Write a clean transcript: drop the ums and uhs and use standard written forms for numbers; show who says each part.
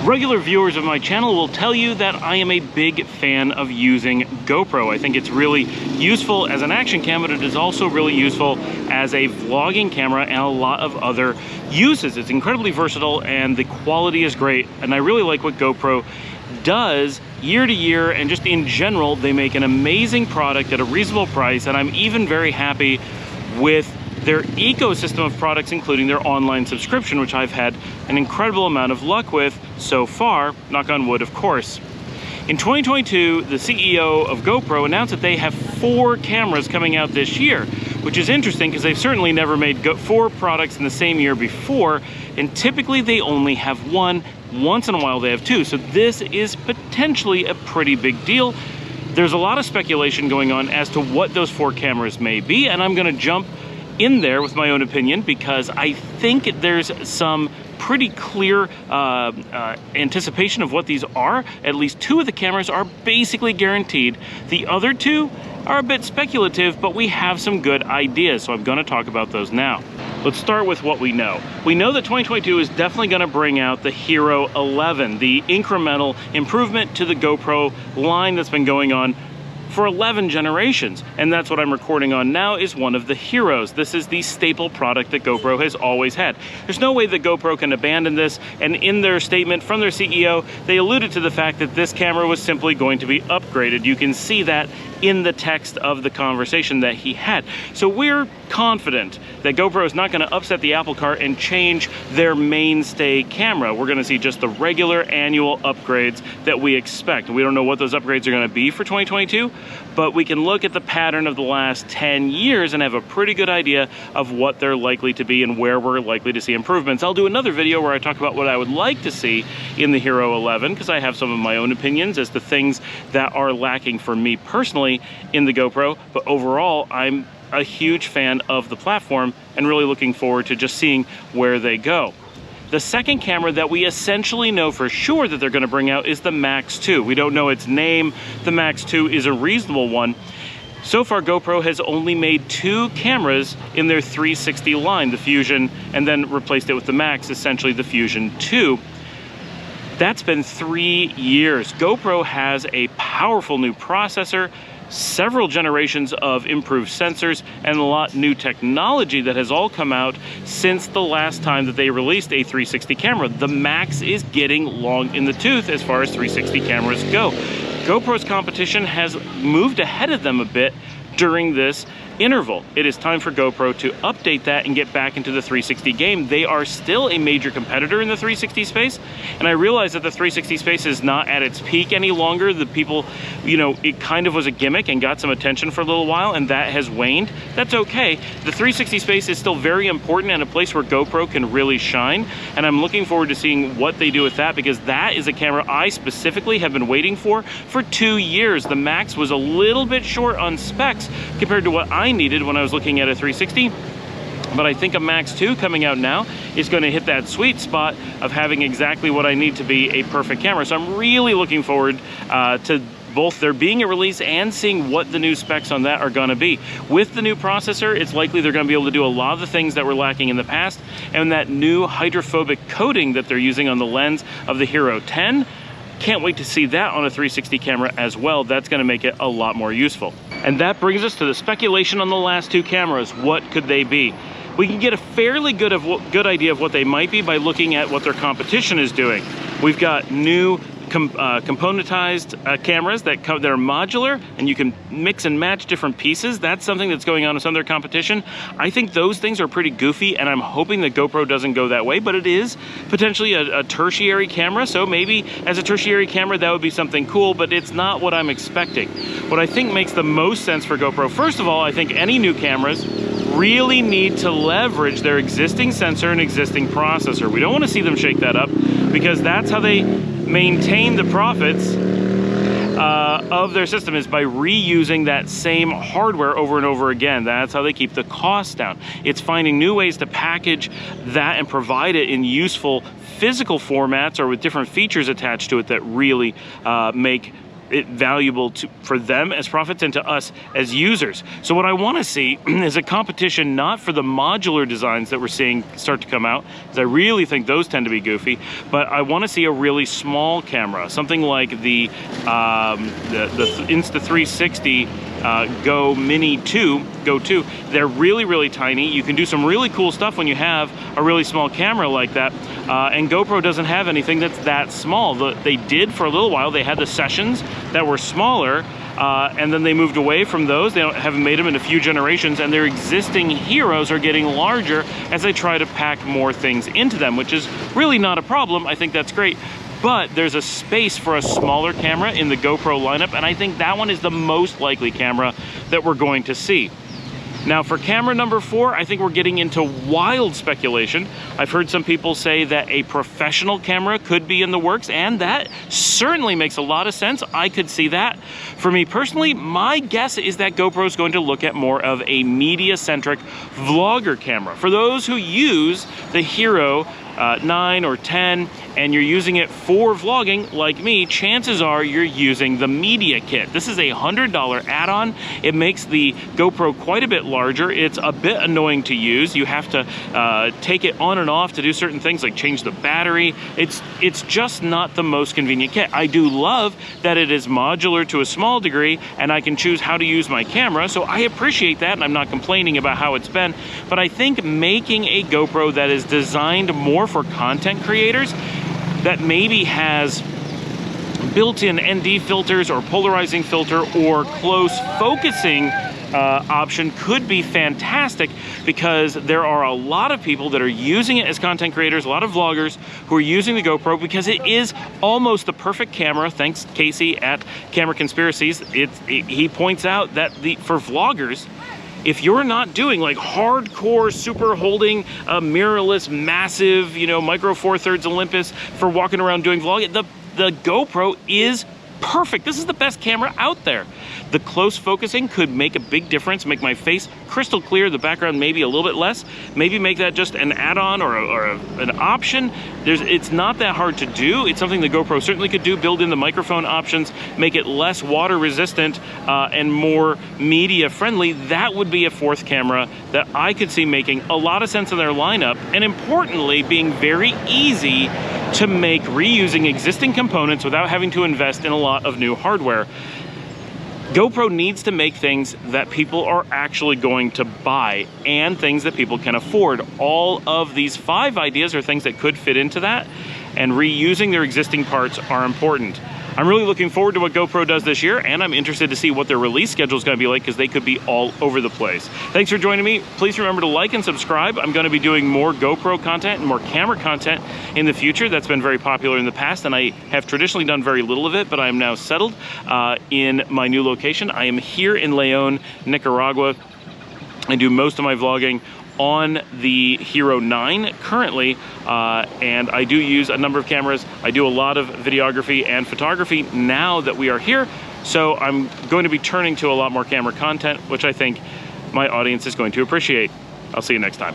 Speaker 1: Regular viewers of my channel will tell you that I am a big fan of using GoPro. I think it's really useful as an action cam, but it is also really useful as a vlogging camera and a lot of other uses. It's incredibly versatile and the quality is great. And I really like what GoPro does year to year, and just in general, they make an amazing product at a reasonable price. And I'm even very happy with their ecosystem of products, including their online subscription, which I've had an incredible amount of luck with so far, knock on wood, of course. In 2022, the CEO of GoPro announced that they have 4 cameras coming out this year, which is interesting because they've certainly never made 4 products in the same year before, and typically they only have 1. Once in a while they have 2, so this is potentially a pretty big deal. There's a lot of speculation going on as to what those 4 cameras may be, and I'm going to jump in there with my own opinion because I think there's some pretty clear anticipation of what these are. At least 2 of the cameras are basically guaranteed. The other 2 are a bit speculative, but we have some good ideas, so I'm going to talk about those now. Let's start with what we know. We know that 2022 is definitely going to bring out the Hero 11, the incremental improvement to the GoPro line that's been going on for 11 generations, and that's what I'm recording on now is one of the Heroes. This is the staple product that GoPro has always had. There's no way that GoPro can abandon this, and in their statement from their CEO, they alluded to the fact that this camera was simply going to be upgraded. You can see that in the text of the conversation that he had. So we're confident that GoPro is not going to upset the apple cart and change their mainstay camera. We're going to see just the regular annual upgrades that we expect. We don't know what those upgrades are going to be for 2022, but we can look at the pattern of the last 10 years and have a pretty good idea of what they're likely to be and where we're likely to see improvements. I'll do another video where I talk about what I would like to see in the Hero 11, because I have some of my own opinions as to things that are lacking for me personally in the GoPro, but overall I'm a huge fan of the platform and really looking forward to just seeing where they go. The second camera that we essentially know for sure that they're going to bring out is the Max 2. We don't know its name. The Max 2 is a reasonable one. So far, GoPro has only made 2 cameras in their 360 line, the Fusion, and then replaced it with the Max, essentially the Fusion 2. That's been 3 years. GoPro has a powerful new processor, several generations of improved sensors, and a lot new technology that has all come out since the last time that they released a 360 camera. The Max is getting long in the tooth as far as 360 cameras go. GoPro's competition has moved ahead of them a bit during this interval. It is time for GoPro to update that and get back into the 360 game. They are still a major competitor in the 360 space, and I realize that the 360 space is not at its peak any longer. The people, you know, it kind of was a gimmick and got some attention for a little while, and that has waned. That's okay. The 360 space is still very important and a place where GoPro can really shine, and I'm looking forward to seeing what they do with that, because that is a camera I specifically have been waiting for 2 years. The Max was a little bit short on specs compared to what I needed when I was looking at a 360, but I think a Max 2 coming out now is going to hit that sweet spot of having exactly what I need to be a perfect camera. So I'm really looking forward to both there being a release and seeing what the new specs on that are going to be. With the new processor, it's likely they're going to be able to do a lot of the things that were lacking in the past, and that new hydrophobic coating that they're using on the lens of the Hero 10, can't wait to see that on a 360 camera as well. That's going to make it a lot more useful. And that brings us to the speculation on the last 2 cameras. What could they be? We can get a fairly good idea of what they might be by looking at what their competition is doing. We've got new componentized cameras that are modular, and you can mix and match different pieces. That's something that's going on with some of their competition. I think those things are pretty goofy, and I'm hoping that GoPro doesn't go that way, but it is potentially a tertiary camera, so maybe as a tertiary camera that would be something cool, but it's not what I'm expecting. What I think makes the most sense for GoPro, first of all, I think any new cameras really need to leverage their existing sensor and existing processor. We don't want to see them shake that up, because that's how they maintain the profits of their system, is by reusing that same hardware over and over again. That's how they keep the costs down. It's finding new ways to package that and provide it in useful physical formats or with different features attached to it that really make it valuable for them as profits and to us as users. So what I want to see is a competition not for the modular designs that we're seeing start to come out, because I really think those tend to be goofy, but I want to see a really small camera, something like the Insta360 Go Mini 2, Go 2. They're really tiny. You can do some really cool stuff when you have a really small camera like that, and GoPro doesn't have anything that's that small. They did for a little while. They had the Sessions that were smaller, and then they moved away from those. They haven't made them in a few generations, and their existing heroes are getting larger as they try to pack more things into them, which is really not a problem. I think that's great. But there's a space for a smaller camera in the GoPro lineup, and I think that one is the most likely camera that we're going to see. Now for camera number 4, I think we're getting into wild speculation. I've heard some people say that a professional camera could be in the works, and that certainly makes a lot of sense. I could see that. For me personally, my guess is that GoPro is going to look at more of a media-centric vlogger camera. For those who use the Hero 9 or 10 and you're using it for vlogging like me, chances are you're using the media kit. This is a $100 add-on. It makes the GoPro quite a bit larger. It's a bit annoying to use. You have to take it on and off to do certain things like change the battery. It's just not the most convenient kit. I do love that it is modular to a small degree and I can choose how to use my camera, so I appreciate that and I'm not complaining about how it's been, but I think making a GoPro that is designed more for content creators, that maybe has built-in ND filters or polarizing filter or close focusing option could be fantastic, because there are a lot of people that are using it as content creators, a lot of vloggers who are using the GoPro because it is almost the perfect camera. Thanks Casey at Camera Conspiracies. He points out that for vloggers, if you're not doing like hardcore super holding a mirrorless massive, you know, micro 4/3 Olympus for walking around doing vlogging, the GoPro is perfect. This is the best camera out there. The close focusing could make a big difference, make my face crystal clear, the background maybe a little bit less, maybe make that just an add-on or an option. It's not that hard to do. It's something the GoPro certainly could do, build in the microphone options, make it less water resistant and more media friendly. That would be a fourth camera that I could see making a lot of sense in their lineup, and importantly, being very easy to make, reusing existing components without having to invest in a lot of new hardware. GoPro needs to make things that people are actually going to buy and things that people can afford. All of these 5 ideas are things that could fit into that, and reusing their existing parts are important. I'm really looking forward to what GoPro does this year, and I'm interested to see what their release schedule is going to be like, because they could be all over the place. Thanks for joining me. Please remember to like and subscribe. I'm going to be doing more GoPro content and more camera content in the future. That's been very popular in the past, and I have traditionally done very little of it, but I am now settled in my new location. I am here in Leon, Nicaragua. I do most of my vlogging on the Hero 9 currently, and I do use a number of cameras. I do a lot of videography and photography now that we are here, so I'm going to be turning to a lot more camera content, which I think my audience is going to appreciate. I'll see you next time.